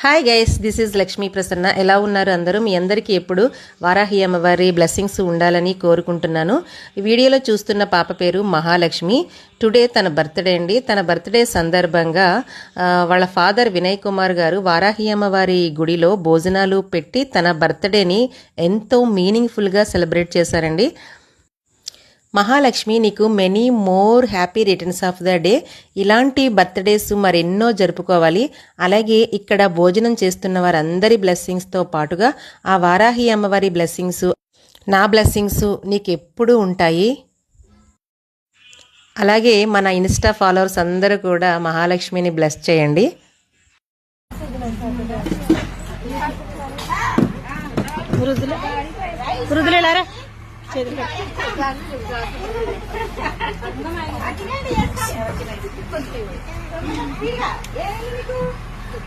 Hi guys, this is Lakshmi Prasanna. ఎలా ఉన్నారు అందరూ? మీ అందరికీ ఎప్పుడు వారాహి అమ్మవారి బ్లెస్సింగ్స్ ఉండాలని కోరుకుంటున్నాను. ఈ వీడియోలో చూస్తున్న పాప పేరు మహాలక్ష్మి. టుడే తన బర్త్డే అండి. తన బర్త్డే సందర్భంగా వాళ్ళ ఫాదర్ వినయ్ కుమార్ గారు వారాహి అమ్మవారి గుడిలో భోజనాలు పెట్టి తన బర్త్డేని ఎంతో మీనింగ్ఫుల్గా సెలబ్రేట్ చేశారండి. మహాలక్ష్మి, నీకు many more happy returns of the day. ఇలాంటి బర్త్డేస్ మరెన్నో జరుపుకోవాలి. అలాగే ఇక్కడ భోజనం చేస్తున్న వారందరి బ్లెస్సింగ్స్తో పాటుగా ఆ వారాహి అమ్మవారి బ్లెస్సింగ్స్, నా బ్లెస్సింగ్స్ నీకు ఎప్పుడూ ఉంటాయి. అలాగే మన ఇన్స్టా ఫాలోవర్స్ అందరూ కూడా మహాలక్ష్మిని బ్లెస్ చేయండి.